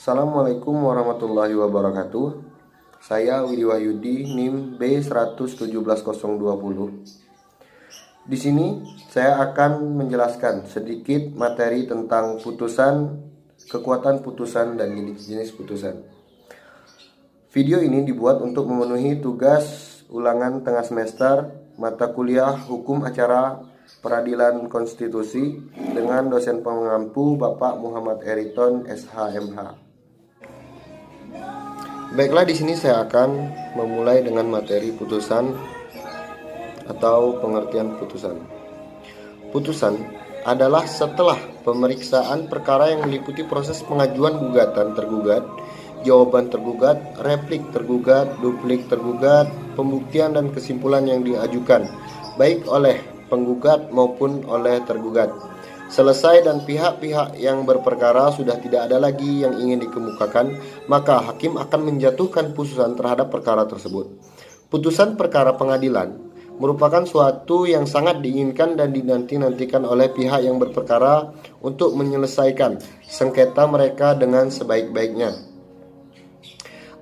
Assalamualaikum warahmatullahi wabarakatuh. Saya Widi Wahyudi, NIM B117020. Di sini saya akan menjelaskan sedikit materi tentang putusan, kekuatan putusan dan jenis-jenis putusan. Video ini dibuat untuk memenuhi tugas ulangan tengah semester mata kuliah Hukum Acara Peradilan Konstitusi dengan dosen pengampu Bapak Muhammad Eriton SH.MH. Baiklah, di sini saya akan memulai dengan materi putusan atau pengertian putusan. Putusan adalah setelah pemeriksaan perkara yang meliputi proses pengajuan gugatan tergugat, jawaban tergugat, replik tergugat, duplik tergugat, pembuktian dan kesimpulan yang diajukan baik oleh penggugat maupun oleh tergugat. Selesai dan pihak-pihak yang berperkara sudah tidak ada lagi yang ingin dikemukakan, maka hakim akan menjatuhkan putusan terhadap perkara tersebut. Putusan perkara pengadilan merupakan suatu yang sangat diinginkan dan dinanti-nantikan oleh pihak yang berperkara untuk menyelesaikan sengketa mereka dengan sebaik-baiknya.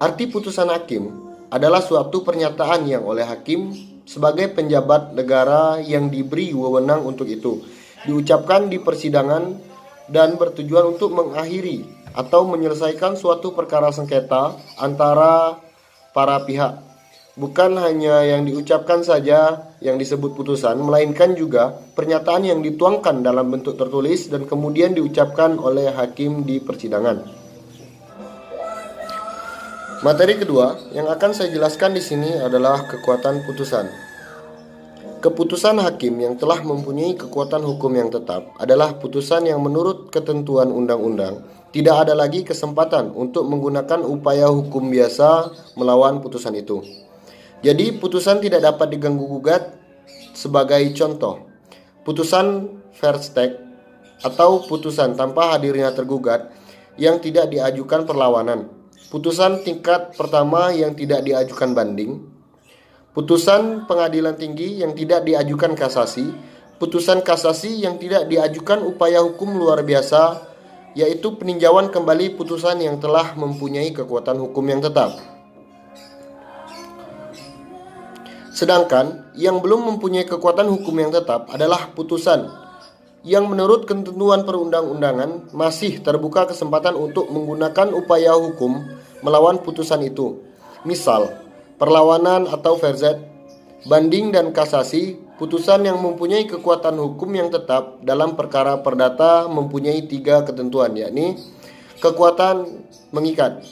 Arti putusan hakim adalah suatu pernyataan yang oleh hakim sebagai penjabat negara yang diberi wewenang untuk itu diucapkan di persidangan dan bertujuan untuk mengakhiri atau menyelesaikan suatu perkara sengketa antara para pihak. Bukan hanya yang diucapkan saja yang disebut putusan, melainkan juga pernyataan yang dituangkan dalam bentuk tertulis dan kemudian diucapkan oleh hakim di persidangan. Materi kedua yang akan saya jelaskan di sini adalah kekuatan putusan. Keputusan hakim yang telah mempunyai kekuatan hukum yang tetap adalah putusan yang menurut ketentuan undang-undang tidak ada lagi kesempatan untuk menggunakan upaya hukum biasa melawan putusan itu. Jadi putusan tidak dapat diganggu-gugat. Sebagai contoh, putusan Versteeg atau putusan tanpa hadirnya tergugat yang tidak diajukan perlawanan, putusan tingkat pertama yang tidak diajukan banding, putusan pengadilan tinggi yang tidak diajukan kasasi, putusan kasasi yang tidak diajukan upaya hukum luar biasa, yaitu peninjauan kembali putusan yang telah mempunyai kekuatan hukum yang tetap. Sedangkan yang belum mempunyai kekuatan hukum yang tetap adalah putusan yang menurut ketentuan perundang-undangan masih terbuka kesempatan untuk menggunakan upaya hukum melawan putusan itu. Misal, perlawanan atau verzet, banding dan kasasi. Putusan yang mempunyai kekuatan hukum yang tetap dalam perkara perdata mempunyai 3 ketentuan, yakni kekuatan mengikat.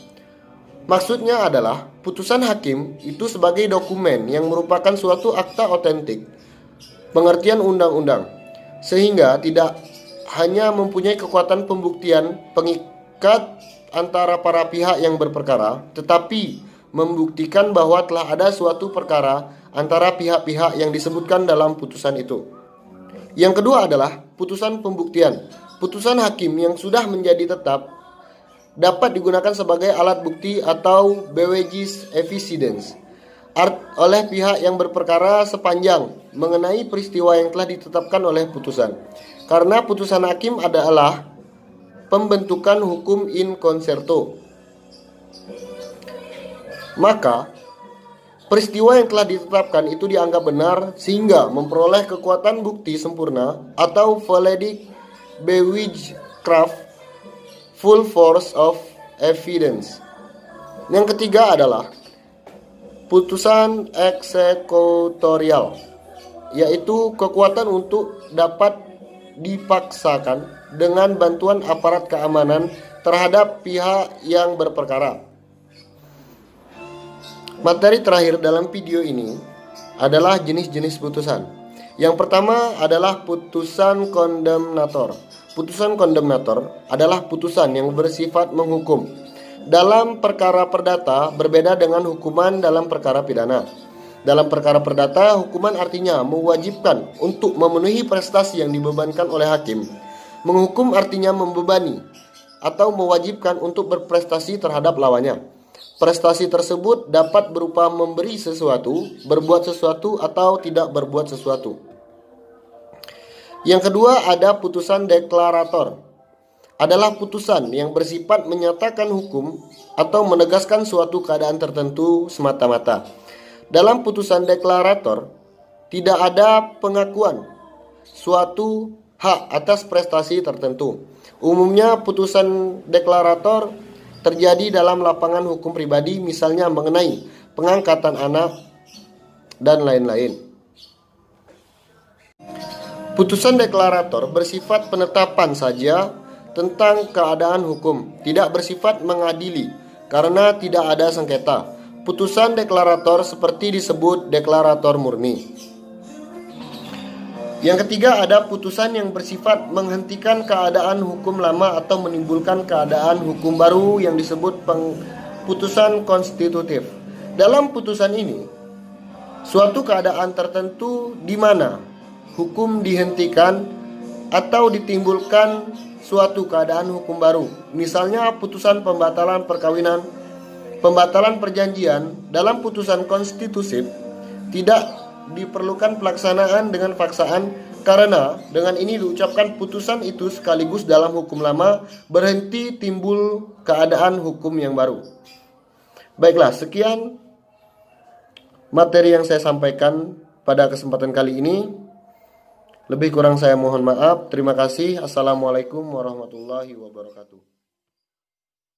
Maksudnya adalah putusan hakim itu sebagai dokumen yang merupakan suatu akta otentik pengertian undang-undang, sehingga tidak hanya mempunyai kekuatan pembuktian pengikat antara para pihak yang berperkara, tetapi membuktikan bahwa telah ada suatu perkara antara pihak-pihak yang disebutkan dalam putusan itu. Yang kedua adalah putusan pembuktian. Putusan hakim yang sudah menjadi tetap dapat digunakan sebagai alat bukti atau bewijs evidence oleh pihak yang berperkara sepanjang mengenai peristiwa yang telah ditetapkan oleh putusan. Karena putusan hakim adalah pembentukan hukum in concerto, maka peristiwa yang telah ditetapkan itu dianggap benar sehingga memperoleh kekuatan bukti sempurna atau valedict bewijskracht, full force of evidence. Yang ketiga adalah putusan eksekutorial, yaitu kekuatan untuk dapat dipaksakan dengan bantuan aparat keamanan terhadap pihak yang berperkara. Materi terakhir dalam video ini adalah jenis-jenis putusan. Yang pertama adalah putusan kondemnator. Putusan kondemnator adalah putusan yang bersifat menghukum. Dalam perkara perdata berbeda dengan hukuman dalam perkara pidana. Dalam perkara perdata, hukuman artinya mewajibkan untuk memenuhi prestasi yang dibebankan oleh hakim. Menghukum artinya membebani atau mewajibkan untuk berprestasi terhadap lawannya. Prestasi tersebut dapat berupa memberi sesuatu, berbuat sesuatu, atau tidak berbuat sesuatu. Yang kedua ada putusan deklarator. adalah putusan yang bersifat menyatakan hukum atau menegaskan suatu keadaan tertentu semata-mata. Dalam putusan deklarator, tidak ada pengakuan suatu hak atas prestasi tertentu. Umumnya putusan deklarator terjadi dalam lapangan hukum pribadi, misalnya mengenai pengangkatan anak dan lain-lain. Putusan deklarator bersifat penetapan saja tentang keadaan hukum, tidak bersifat mengadili karena tidak ada sengketa. Putusan deklarator seperti disebut deklarator murni. Yang ketiga, ada putusan yang bersifat menghentikan keadaan hukum lama atau menimbulkan keadaan hukum baru yang disebut putusan konstitutif. Dalam putusan ini, suatu keadaan tertentu di mana hukum dihentikan atau ditimbulkan suatu keadaan hukum baru. Misalnya putusan pembatalan perkawinan, pembatalan perjanjian. Dalam putusan konstitutif tidak diperlukan pelaksanaan dengan paksaan, karena dengan ini diucapkan putusan itu sekaligus dalam hukum lama berhenti timbul keadaan hukum yang baru. Baiklah, sekian materi yang saya sampaikan pada kesempatan kali ini. Lebih kurang saya mohon maaf. Terima kasih. Assalamualaikum warahmatullahi wabarakatuh.